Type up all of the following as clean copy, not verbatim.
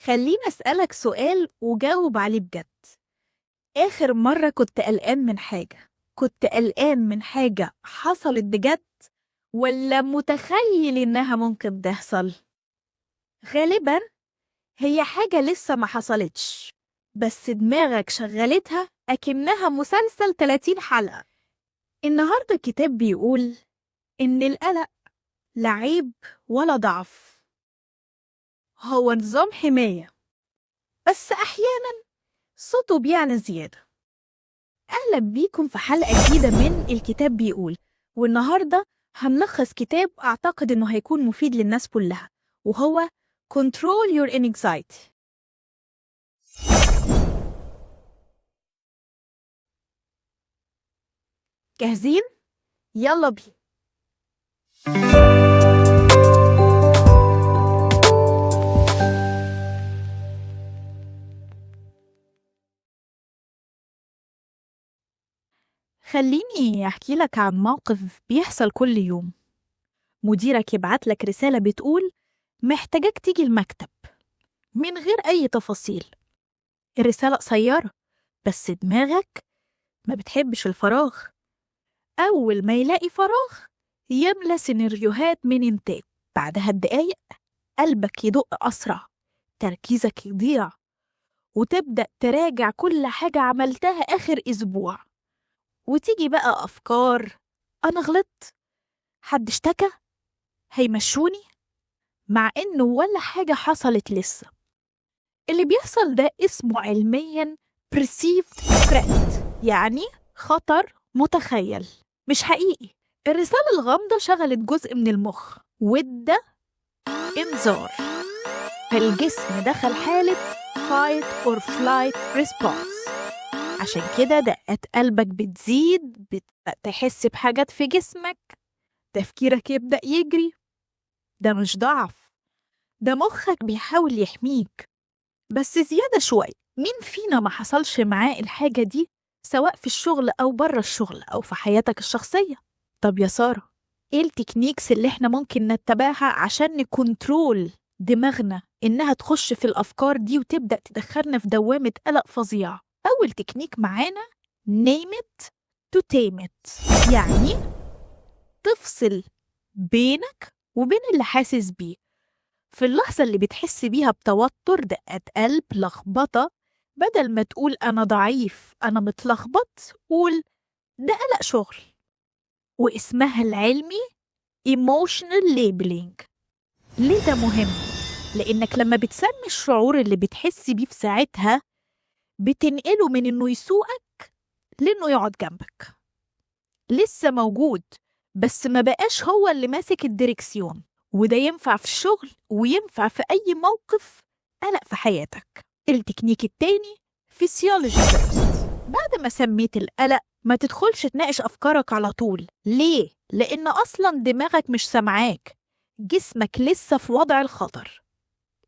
خليني أسألك سؤال وجاوب عليه بجد. آخر مرة كنت قلقان من حاجة حصلت بجد ولا متخيل إنها ممكن تحصل؟ غالبا هي حاجة لسه ما حصلتش، بس دماغك شغلتها أكنها مسلسل 30 حلقة. النهاردة الكتاب بيقول إن القلق لا عيب ولا ضعف، هو نظام حماية، بس أحيانا صوته بيعلى زيادة. أهلا بيكم في حلقة جديدة من الكتاب بيقول، والنهاردة هنلخص كتاب أعتقد إنه هيكون مفيد للناس كلها، وهو Control Your Anxiety. جاهزين؟ يلا بينا. خليني أحكي لك عن موقف بيحصل كل يوم. مديرك يبعت لك رسالة بتقول محتاجك تيجي المكتب من غير أي تفاصيل. الرسالة قصيرة، بس دماغك ما بتحبش الفراغ. أول ما يلاقي فراغ يملى سيناريوهات من إنتاج. بعدها بدقايق قلبك يدق أسرع، تركيزك يضيع، وتبدأ تراجع كل حاجة عملتها آخر أسبوع. وتيجي بقى أفكار: أنا غلطت، حد اشتكى، هيمشوني، مع إنه ولا حاجة حصلت لسه. اللي بيحصل ده اسمه علمياً perceived threat، يعني خطر متخيل مش حقيقي. الرسالة الغامضة شغلت جزء من المخ وادى إنذار، فالجسم دخل حالة fight or flight response. عشان كده دقات قلبك بتزيد، بتبدأ تحس بحاجات في جسمك، تفكيرك يبدأ يجري. ده مش ضعف، ده مخك بيحاول يحميك، بس زيادة شوية. مين فينا ما حصلش معاه الحاجة دي، سواء في الشغل أو بره الشغل أو في حياتك الشخصية؟ طب يا سارة، إيه التكنيكس اللي إحنا ممكن نتبعها عشان نكنترول دماغنا إنها تخش في الأفكار دي وتبدأ تدخلنا في دوامة قلق فظيعة؟ أول تكنيك معانا name it to tame it، يعني تفصل بينك وبين اللي حاسس بيه. في اللحظة اللي بتحس بيها بتوتر، دقات قلب، لخبطة، بدل ما تقول أنا ضعيف، أنا متلخبط، قول ده قلق شغل. واسمها العلمي emotional labeling. ليه ده مهم؟ لأنك لما بتسمي الشعور اللي بتحس بيه في ساعتها، بتنقله من إنه يسوقك لإنه يقعد جنبك. لسه موجود، بس ما بقاش هو اللي ماسك الديركسيون. وده ينفع في الشغل وينفع في أي موقف قلق في حياتك. التكنيك التاني فيسيولوجي فيرست. بعد ما سميت القلق، ما تدخلش تناقش أفكارك على طول. ليه؟ لأن أصلا دماغك مش سامعاك، جسمك لسه في وضع الخطر.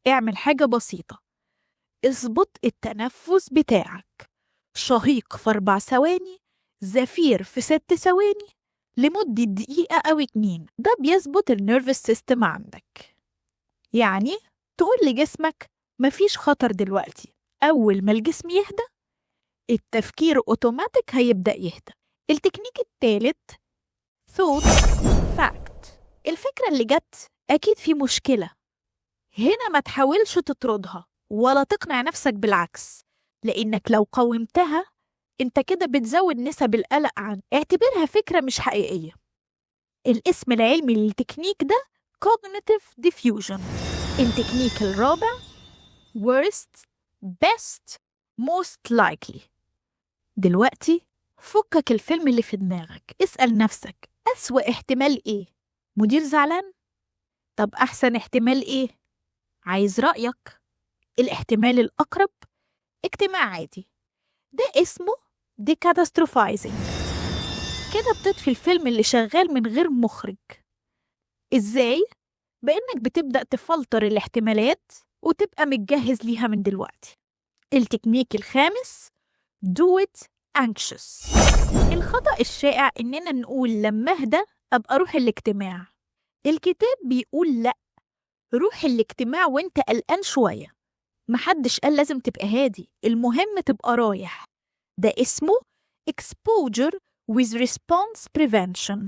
اعمل حاجة بسيطة، اظبط التنفس بتاعك، شهيق في 4 ثواني، زفير في 6 ثواني، لمدة دقيقة أو 2. ده بيظبط النيرفس سيستم عندك. يعني تقول لجسمك مفيش خطر دلوقتي. أول ما الجسم يهدى، التفكير أوتوماتيك هيبدأ يهدى. التكنيك الثالث thought fact. الفكرة اللي جت أكيد في مشكلة هنا، ما تحاولش تطردها ولا تقنع نفسك بالعكس، لأنك لو قاومتها انت كده بتزود نسب القلق. اعتبرها فكرة مش حقيقية. الاسم العلمي للتكنيك ده Cognitive Diffusion. التكنيك الرابع Worst, Best, Most Likely. دلوقتي فكك الفيلم اللي في دماغك، اسأل نفسك أسوأ احتمال ايه؟ مدير زعلان؟ طب أحسن احتمال ايه؟ عايز رأيك. الاحتمال الأقرب اجتماع عادي، ده اسمه decatastrophizing. كده بتطفي الفيلم اللي شغال من غير مخرج. ازاي؟ بإنك بتبدأ تفلتر الاحتمالات وتبقى متجهز ليها من دلوقتي. التكنيك الخامس do it anxious. الخطأ الشائع إننا نقول لما أهدى أبقى أروح الاجتماع. الكتاب بيقول لأ، روح الاجتماع وانت قلقان شوية، محدش قال لازم تبقى هادي، المهم تبقى رايح. ده اسمه exposure with response prevention.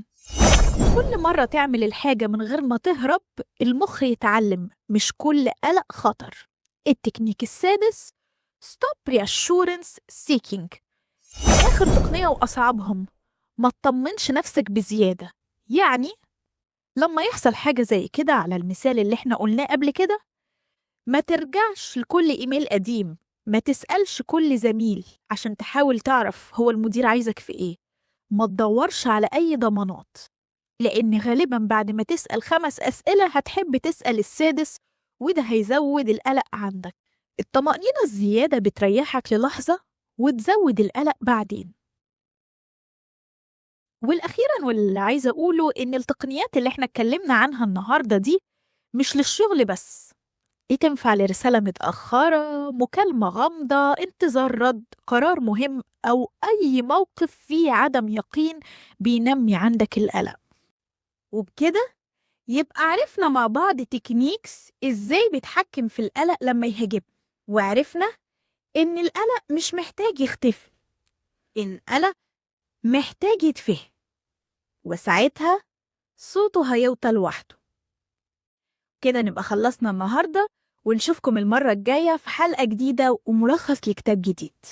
كل مرة تعمل الحاجة من غير ما تهرب المخ يتعلم مش كل قلق خطر. التكنيك السادس stop reassurance seeking. آخر تقنية وأصعبهم، ما تطمنش نفسك بزيادة. يعني لما يحصل حاجة زي كده على المثال اللي احنا قلناه قبل كده، ما ترجعش لكل إيميل قديم، ما تسألش كل زميل عشان تحاول تعرف هو المدير عايزك في إيه، ما تدورش على أي ضمانات، لأن غالبا بعد ما تسأل 5 أسئلة هتحب تسأل السادس، وده هيزود القلق عندك. الطمأنينة الزيادة بتريحك للحظة وتزود القلق بعدين. والأخيرا واللي عايزة أقوله إن التقنيات اللي احنا اتكلمنا عنها النهاردة دي مش للشغل بس، دي تنفع لرسالة متأخرة، مكالمة غامضة، انتظار رد، قرار مهم، أو أي موقف فيه عدم يقين بينمي عندك القلق. وبكده يبقى عرفنا مع بعض تكنيكس إزاي بتحكم في القلق لما يهاجمنا، وعرفنا إن القلق مش محتاج يختفي، إن القلق محتاج يتفهم، وساعتها صوته هيوطى لوحده. كده نبقى خلصنا النهاردة، ونشوفكم المرة الجاية في حلقة جديدة وملخص لكتاب جديد.